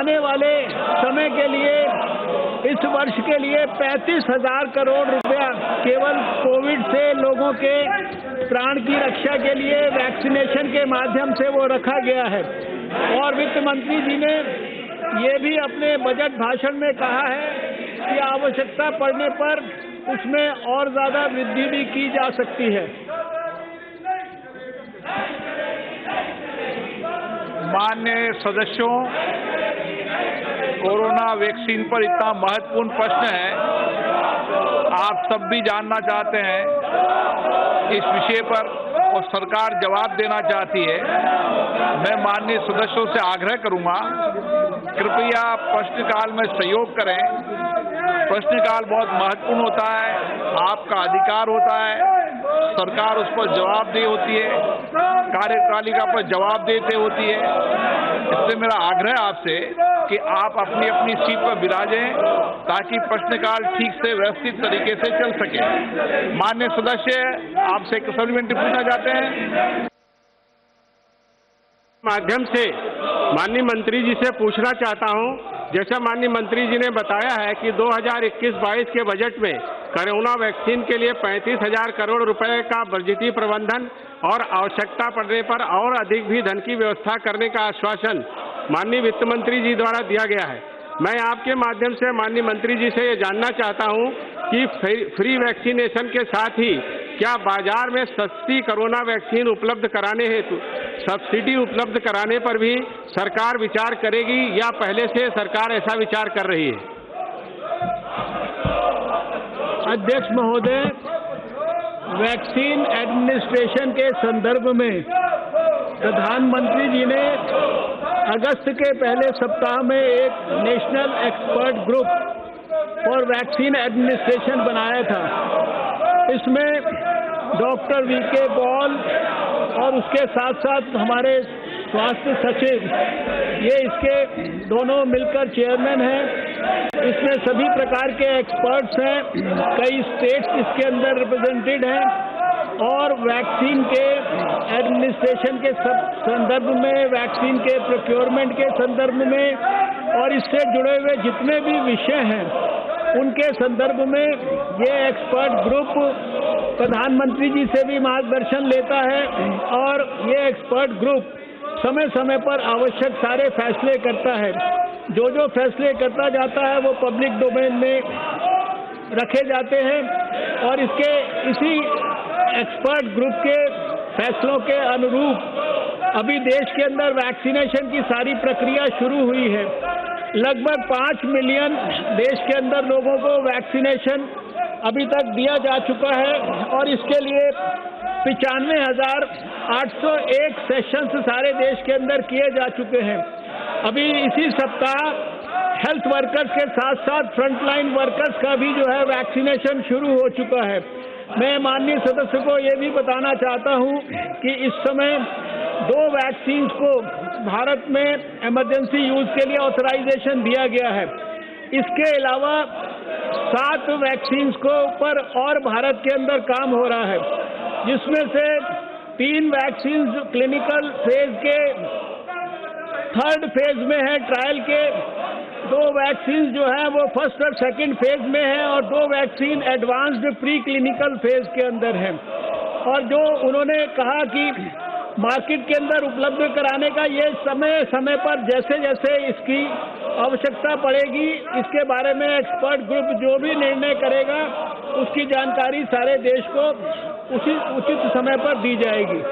आने वाले समय के लिए इस वर्ष के लिए 35,000 करोड़ रुपया केवल कोविड से लोगों के प्राण की रक्षा के लिए वैक्सीनेशन के माध्यम से वो रखा गया है। और वित्त मंत्री जी ने ये भी अपने बजट भाषण में कहा है कि आवश्यकता पड़ने पर उसमें और ज्यादा वृद्धि भी की जा सकती है। माननीय सदस्यों, कोरोना वैक्सीन पर इतना महत्वपूर्ण प्रश्न है, आप सब भी जानना चाहते हैं इस विषय पर और सरकार जवाब देना चाहती है। मैं माननीय सदस्यों से आग्रह करूंगा, कृपया प्रश्नकाल में सहयोग करें। प्रश्नकाल बहुत महत्वपूर्ण होता है, आपका अधिकार होता है, सरकार उस पर जवाबदेही होती है, कार्यपालिका पर जवाबदेही होती है। इसलिए मेरा आग्रह आपसे कि आप अपनी अपनी सीट पर विराजें ताकि प्रश्नकाल ठीक से व्यवस्थित तरीके से चल सके। माननीय सदस्य, आपसे एक सप्लीमेंट्री पूछना चाहते हैं। माध्यम से माननीय मंत्री जी से पूछना चाहता हूं, जैसा माननीय मंत्री जी ने बताया है कि 2021-22 के बजट में कोरोना वैक्सीन के लिए 35,000 करोड़ रुपए का बजटीय प्रबंधन और आवश्यकता पड़ने पर और अधिक भी धन की व्यवस्था करने का आश्वासन माननीय वित्त मंत्री जी द्वारा दिया गया है। मैं आपके माध्यम से माननीय मंत्री जी से ये जानना चाहता हूं कि फ्री वैक्सीनेशन के साथ ही क्या बाजार में सस्ती कोरोना वैक्सीन उपलब्ध कराने हेतु सब्सिडी उपलब्ध कराने पर भी सरकार विचार करेगी या पहले से सरकार ऐसा विचार कर रही है? अध्यक्ष महोदय, वैक्सीन एडमिनिस्ट्रेशन के संदर्भ में प्रधानमंत्री जी ने अगस्त के पहले सप्ताह में एक national expert group for vaccine administration बनाया था। इसमें डॉक्टर वीके पॉल और उसके साथ साथ हमारे स्वास्थ्य सचिव, ये इसके दोनों मिलकर चेयरमैन हैं। इसमें सभी प्रकार के एक्सपर्ट्स हैं, कई स्टेट्स इसके अंदर रिप्रेजेंटेड हैं और वैक्सीन के एडमिनिस्ट्रेशन के संदर्भ में, वैक्सीन के प्रोक्योरमेंट के संदर्भ में और इससे जुड़े हुए जितने भी विषय हैं उनके संदर्भ में ये एक्सपर्ट ग्रुप प्रधानमंत्री जी से भी मार्गदर्शन लेता है और ये एक्सपर्ट ग्रुप समय समय पर आवश्यक सारे फैसले करता है। जो जो फैसले करता जाता है वो पब्लिक डोमेन में रखे जाते हैं और इसी एक्सपर्ट ग्रुप के फैसलों के अनुरूप अभी देश के अंदर वैक्सीनेशन की सारी प्रक्रिया शुरू हुई है। लगभग 5 मिलियन देश के अंदर लोगों को वैक्सीनेशन अभी तक दिया जा चुका है और इसके लिए 95,801 सेशंस सारे देश के अंदर किए जा चुके हैं। अभी इसी सप्ताह हेल्थ वर्कर्स के साथ साथ फ्रंटलाइन वर्कर्स का भी जो है वैक्सीनेशन शुरू हो चुका है। मैं माननीय सदस्य को ये भी बताना चाहता हूँ कि इस समय 2 वैक्सीन को भारत में इमरजेंसी यूज के लिए ऑथराइजेशन दिया गया है। इसके अलावा 7 वैक्सीन को पर और भारत के अंदर काम हो रहा है, जिसमें से 3 वैक्सीन क्लिनिकल फेज के 3rd फेज में है ट्रायल के, 2 वैक्सीन जो है वो 1st और 2nd फेज में है और 2 vaccine advanced pre clinical phase के अंदर है। और जो उन्होंने कहा कि मार्केट के अंदर उपलब्ध कराने का ये समय समय पर जैसे जैसे इसकी आवश्यकता पड़ेगी, इसके बारे में एक्सपर्ट ग्रुप जो भी निर्णय करेगा उसकी जानकारी सारे देश को उचित समय पर दी जाएगी।